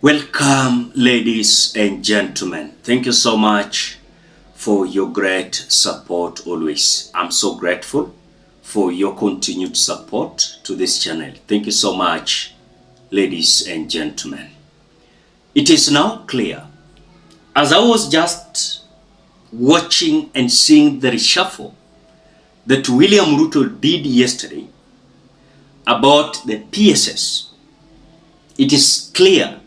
Welcome, ladies and gentlemen. Thank you so much for your great support always. I'm so grateful for your continued support to this channel. Thank you so much, ladies and gentlemen. It is now clear, as I was just watching and seeing the reshuffle that William Ruto did yesterday about the PSS, it is clear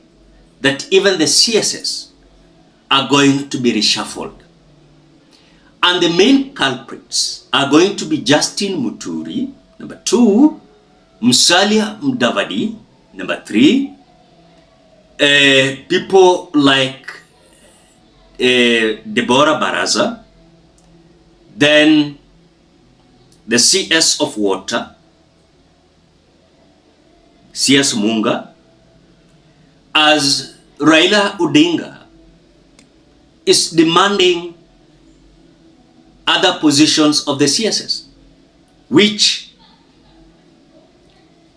that even the CSS are going to be reshuffled. And the main culprits are going to be Justin Muturi, number 2, Musalia Mudavadi, number 3, people like Deborah Baraza, then the CS of Water, CS Munga, as Raila Odinga is demanding other positions of the CSS, which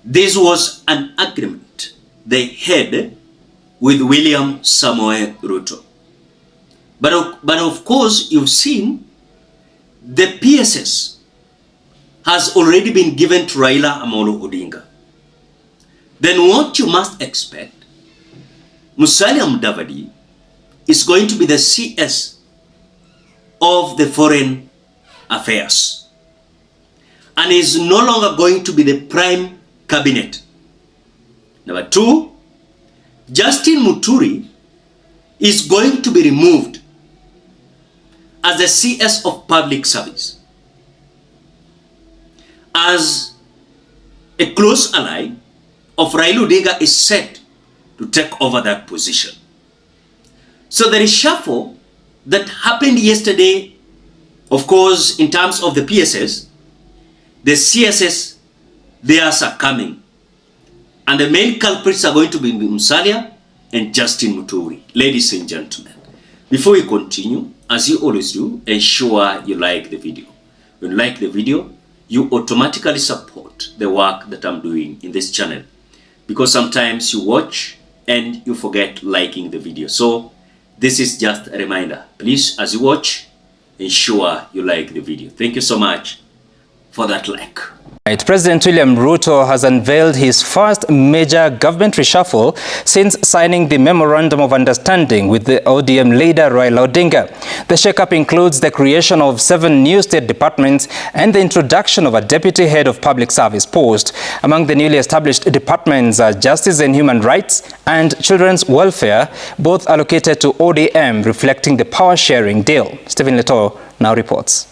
this was an agreement they had with William Samoei Ruto. But of course, you've seen the PSS has already been given to Raila Amolo Odinga. Then what you must expect, Musalia Mudavadi is going to be the CS of the Foreign Affairs and is no longer going to be the Prime Cabinet. Number 2, Justin Muturi is going to be removed as the CS of Public Service, as a close ally of Raila Odinga is set to take over that position. So the reshuffle that happened yesterday, of course, in terms of the PSS, the CSS, they are succumbing. And the main culprits are going to be Musalia and Justin Muturi. Ladies and gentlemen, before we continue, as you always do, ensure you like the video. When you like the video, you automatically support the work that I'm doing in this channel, because sometimes you watch and you forget liking the video. So this is just a reminder. Please, as you watch, ensure you like the video. Thank you so much for that like. President William Ruto has unveiled his first major government reshuffle since signing the Memorandum of Understanding with the ODM leader Raila Odinga. The shakeup includes the creation of 7 new state departments and the introduction of a deputy head of public service post. Among the newly established departments are Justice and Human Rights and Children's Welfare, both allocated to ODM, reflecting the power-sharing deal. Stephen Leto now reports.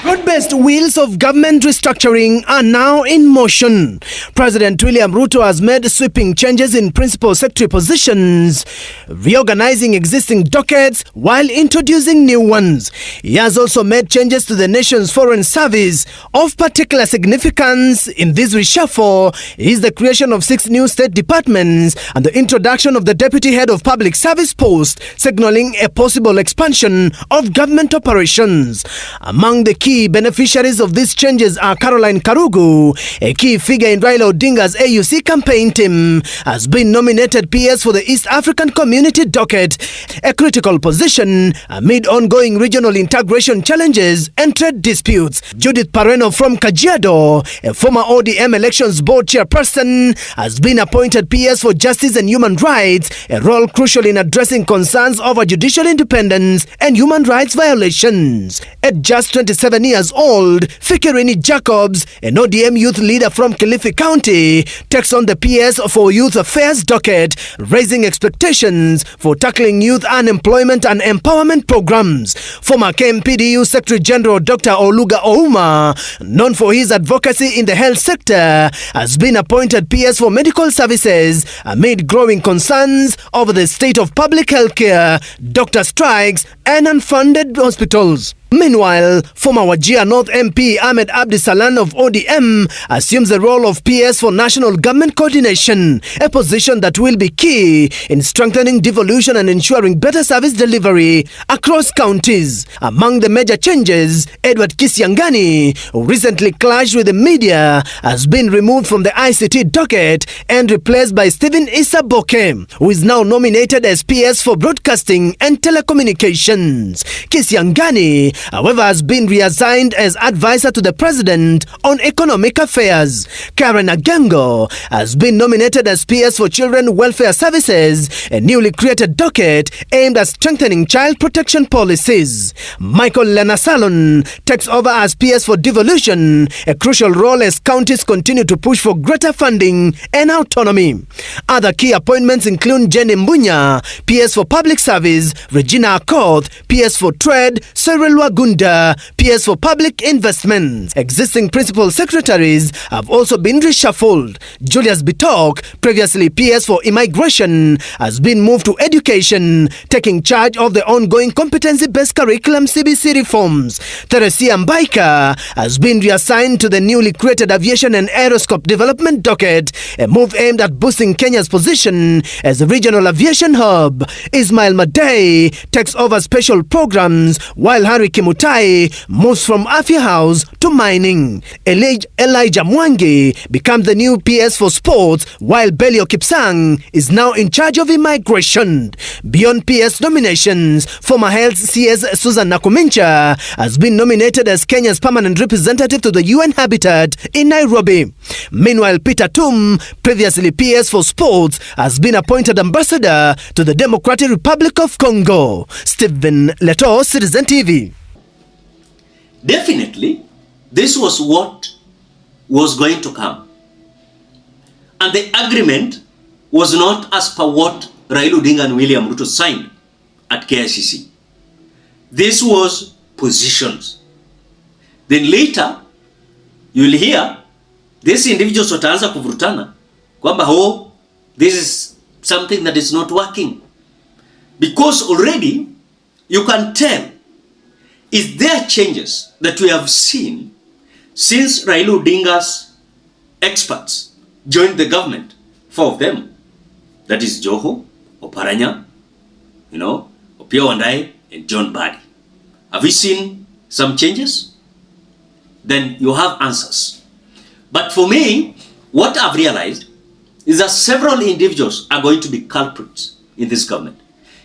Broad-based wheels of government restructuring are now in motion. President William Ruto has made sweeping changes in principal secretary positions, reorganizing existing dockets while introducing new ones. He has also made changes to the nation's foreign service. Of particular significance in this reshuffle is the creation of 6 new state departments and the introduction of the deputy head of public service post, signaling a possible expansion of government operations. Among the key beneficiaries of these changes are Caroline Karugu, a key figure in Raila Odinga's AUC campaign team, has been nominated PS for the East African Community Docket, a critical position amid ongoing regional integration challenges and trade disputes. Judith Pareno from Kajiado, a former ODM Elections Board chairperson, has been appointed PS for Justice and Human Rights, a role crucial in addressing concerns over judicial independence and human rights violations. At just 27 years old, Fikirini Jacobs, an ODM youth leader from Kilifi County, takes on the PS for Youth Affairs docket, raising expectations for tackling youth unemployment and empowerment programs. Former KMPDU Secretary General Dr. Oluga Ouma, known for his advocacy in the health sector, has been appointed PS for medical services amid growing concerns over the state of public health care, doctor strikes and unfunded hospitals. Meanwhile, former Wajir North MP Ahmed Abdisalan of ODM assumes the role of PS for National Government Coordination, a position that will be key in strengthening devolution and ensuring better service delivery across counties. Among the major changes, Edward Kisiangani, who recently clashed with the media, has been removed from the ICT docket and replaced by Stephen Isaboke, who is now nominated as PS for Broadcasting and Telecommunications. Kisiangani, however, has been reassigned as advisor to the president on economic affairs. Karen Agengo has been nominated as PS for Children Welfare Services, a newly created docket aimed at strengthening child protection policies. Michael Lenasalon takes over as PS for Devolution, a crucial role as counties continue to push for greater funding and autonomy. Other key appointments include Jenny Mbunya, PS for Public Service, Regina Akoth, PS for Trade, Cyril Wagunda, PS for Public Investments. Existing principal secretaries have also been reshuffled. Julius Bitok, previously PS for Immigration, has been moved to Education, taking charge of the ongoing competency-based curriculum CBC reforms. Theresia Mbaika has been reassigned to the newly created Aviation and Aeroscope Development docket, a move aimed at boosting Kenya's position as a regional aviation hub. Ismail Madei takes over special programs, while Harry Kimutai moves from Afya House to mining. Elijah Mwangi becomes the new PS for Sports, while Belio Kipsang is now in charge of immigration. Beyond PS nominations, former Health CS Susan Nakumincha has been nominated as Kenya's permanent representative to the UN Habitat in Nairobi. Meanwhile, Peter Tum, previously PS for Sports, has been appointed ambassador to the Democratic Republic of Congo. Stephen Leto, Citizen TV. Definitely, this was what was going to come. And the agreement was not as per what Raila Odinga and William Ruto signed at KICC. This was positions. Then later, you'll hear these individuals wataanza kuvurutana kwamba this is something that is not working. Because already you can tell, is there changes that we have seen since Raila Odinga's experts joined the government? 4 of them. That is Joho, Oparanya, Opiyo Wandayi, and John Mbadi. Have we seen some changes? Then you have answers. But for me, what I've realized is that several individuals are going to be culprits in this government.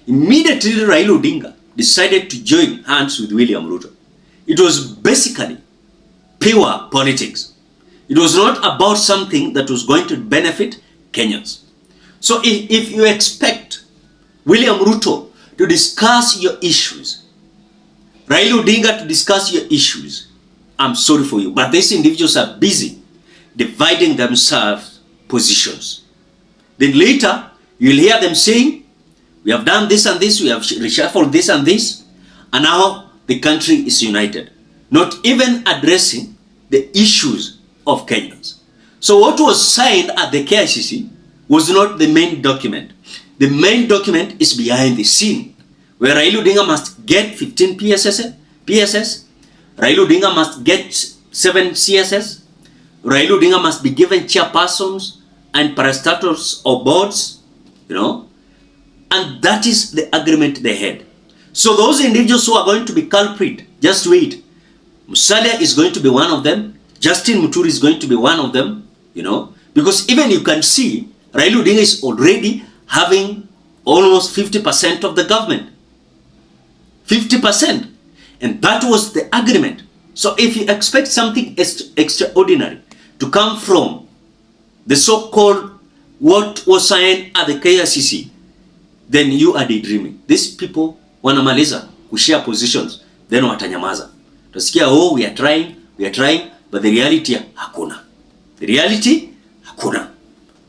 Immediately, Raila Odinga decided to join hands with William Ruto. It was basically pure politics. It was not about something that was going to benefit Kenyans. So if you expect William Ruto to discuss your issues, Raila Odinga to discuss your issues, I'm sorry for you, but these individuals are busy dividing themselves positions. Then later, you'll hear them saying, we have done this and this, we have reshuffled this and this, and now the country is united. Not even addressing the issues of Kenyans. So what was signed at the KICC was not the main document. The main document is behind the scene, where Raila Odinga must get 15 PSS, Raila Odinga must get 7 CSS, Raila Odinga must be given chairpersons and parastatals or boards, and that is the agreement they had. So those individuals who are going to be culprit, just wait. Musalia is going to be one of them. Justin MUTURI is going to be one of them, because even you can see Raila Odinga is already having almost 50% of the government. 50%. And that was the agreement. So if you expect something extraordinary to come from the so-called what was signed at the KICC, then you are daydreaming. These people wanamaliza kushare positions, then watanyamaza. Tasikia, we are trying, but the reality hakuna. The reality hakuna.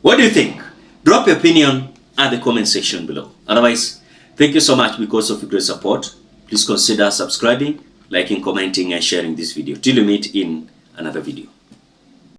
What do you think? Drop your opinion at the comment section below. Otherwise, thank you so much because of your great support. Please consider subscribing, liking, commenting, and sharing this video. Till we meet in another video.